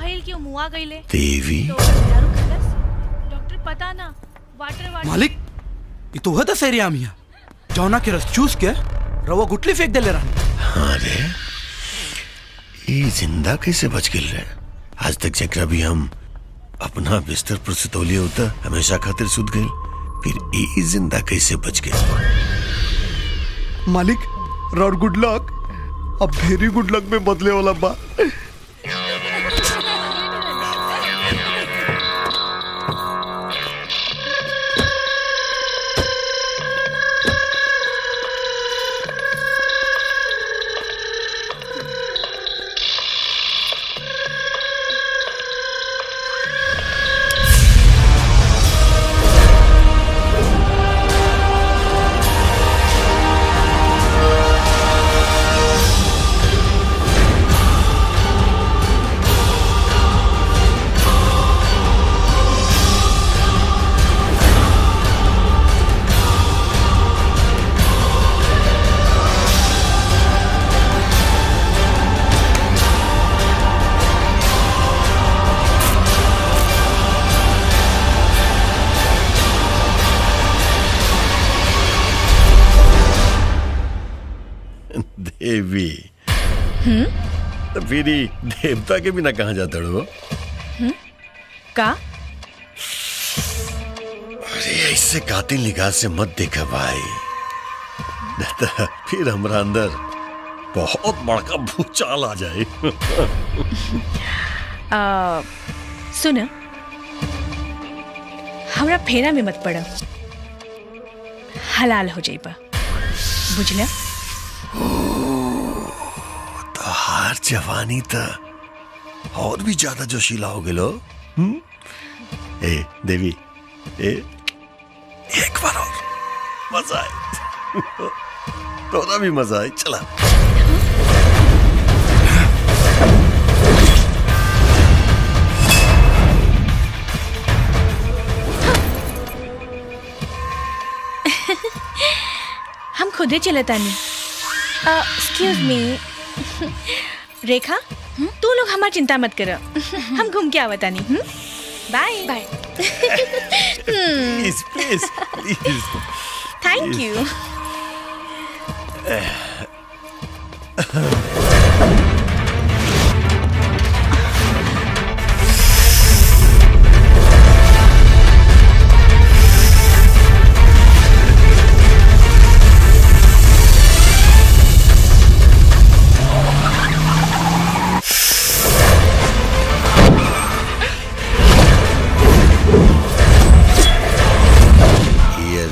भइल कि मुआ गईले देवी तो दारू खलस डॉक्टर पता ना वाटर मालिक ये तो है दस एरिया मिया जौना के रस चूस के रवा गुटली फेंक देले रहनी। हाँ रे ये जिंदा कैसे बच गिल रहे आज तक जकरा भी हम अपना बिस्तर पर सुतौलिए होता हमेशा खातिर सुत गए फिर ये जिंदा कैसे बच गए। मालिक रॉड गुड लक अब वेरी गुड लक में बदले वाला बा। देवी तो फिर ही देवता के बिना कहाँ जाता हो का अरे ऐसे कातिल निगाह से मत देखा भाई नहीं तो फिर हमारा अंदर बहुत बड़का भूचाल आ जाए। सुन हमरा फेरा में मत पड़ा हलाल हो जाइबा बुझला। तो हार जवानी था और भी ज्यादा जोशीला हो गए ए देवी ए एक बार और मजा आए थोड़ा भी मजा आए चला। हम खुदे चलता नहीं। एक्सक्यूज मी रेखा तू लोग हमारी चिंता मत करो हम घूम के आवता नहीं। Bye bye please please please thank you.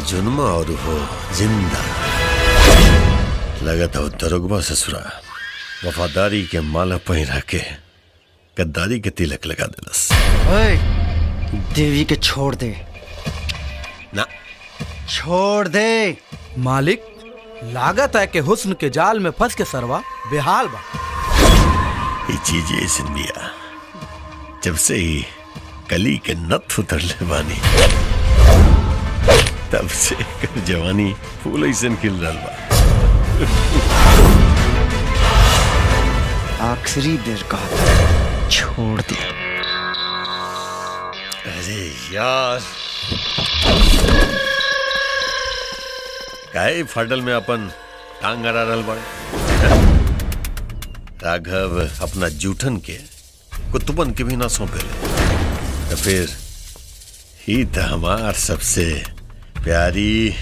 जुन्मा और हो जिंदा लगा था दरोगबा ससुरा वफादारी के माला पहिरा के गद्दारी के तिलक लगा दिलस। देवी के छोड़ दे ना छोड़ दे मालिक लागत है कि हुस्न के जाल में फंस के सरवा बेहाल बा। ये चीज ऐसी बिया जब से ही कली के नथ उतर ले बानी तब से कर जवानी फूल ऐसन खिल रहा बा। आखिरी बेर कहा था छोड़ दे। अरे यार काहे फाटल में अपन टांग अड़ा रहल बाड़े। राघव अपना जूठन के कुतुबन के भी ना सौंपे तो फिर ही तो हमार सबसे प्यारी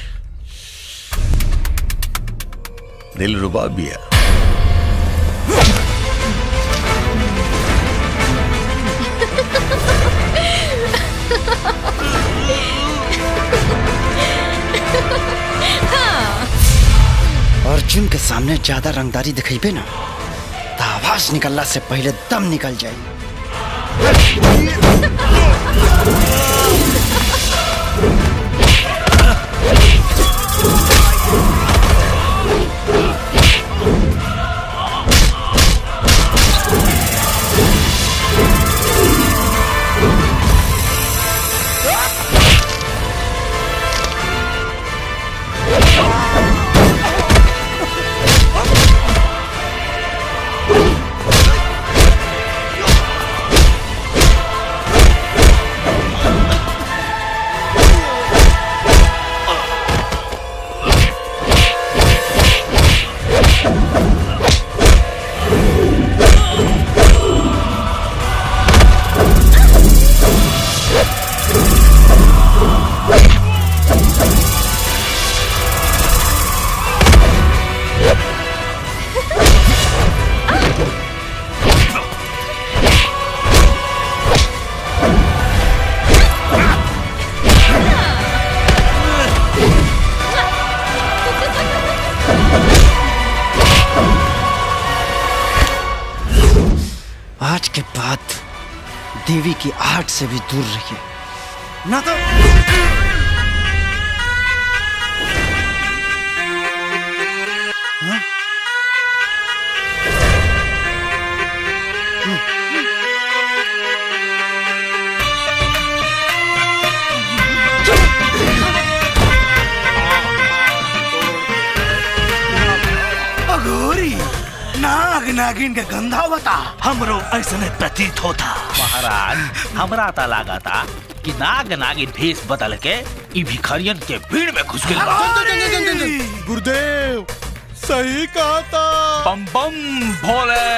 दिलरुबा बिया। अर्जुन के सामने ज्यादा रंगदारी दिखेबे ना तो आवाज निकलला से पहले दम निकल जाए। आज के बाद देवी की आहट से भी दूर रहिए, ना तो अघोरी नाग नागिन के गंधा बता। हमरो ऐसने प्रतीत होता महाराज। हमरा ता लागा था कि नाग नागिन भेष बदल के ई भिखारियन के भीड़ में घुस गइल बा। गुरुदेव सही कहा था। बम बम भोले।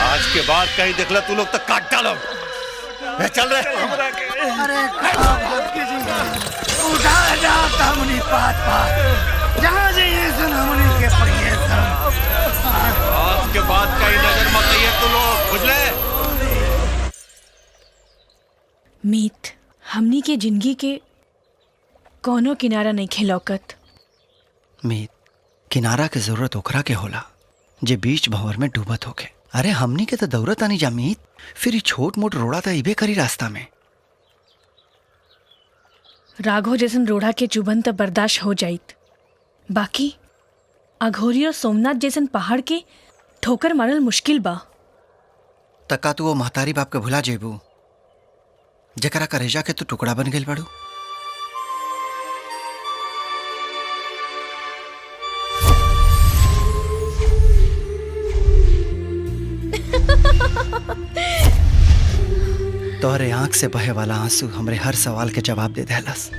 आज के बाद कहीं देखला तू लोग तो काट डालो। चल रहे अरे उठा जाता हमनी पात पात जहाँ जाइए सुन हमनी के परिये आज के बाद कहीं नजर मत आइए तू लोग, बुझले? मीत, हमनी के जिंदगी के कोनो किनारा नहीं खिलौकत। मीत, किनारा के जरूरत ओकरा के होला जे बीच भंवर में डूबत होके। अरे हमनी के तो दौड़त आनी जा मीत, फिर छोट मोट रोड़ा तो इबे करी रास्ता में। राघव जैसन रोड़ा के चुभन तो बर्दाश्त हो जाइत, बाकी अघोरी और सोमनाथ जैसन पहाड़ के ठोकर मारल मुश्किल बा। तका तू वो महतारी बाप के भुला जेबू जकरा करेजा के तू टुकड़ा बन गइल बाड़ू। तोहरे आंख से बहे वाला आंसू हमरे हर सवाल के जवाब दे देहलस।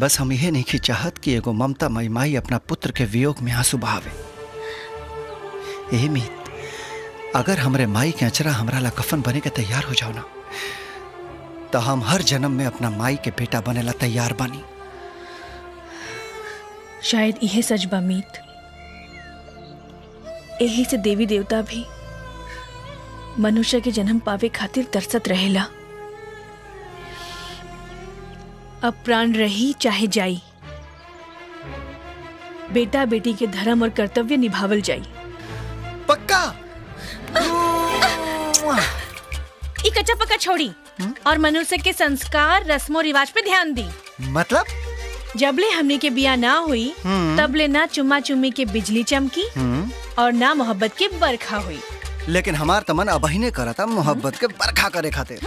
बस हम यह नहीं चाहत कि एगो ममता मई माई अपना पुत्र के वियोग में आंसू बहावे। यही मीत, अगर हमरे माई के अचरा हमरा ला कफन बने के तैयार हो जाओ ना, तो हम हर जन्म में अपना माई के बेटा बने ला तैयार बानी। शायद यह सच बा मीत, यही से देवी देवता भी मनुष्य के जन्म पावे खातिर तरसत रहेला। अब प्राण रही चाहे जाई, बेटा बेटी के धर्म और कर्तव्य निभावल जाई। पक्का? ई कच्चा पक्का छोड़ी और मनुष्य के संस्कार रस्मों रिवाज पे ध्यान दी। मतलब जबले हमने के बिया ना हुई तबले ना चुम्मा चुम्मी के बिजली चमकी और ना मोहब्बत के बरखा हुई। लेकिन हमार तमन अबहिने करता मोहब्बत के बरखा करे खातिर।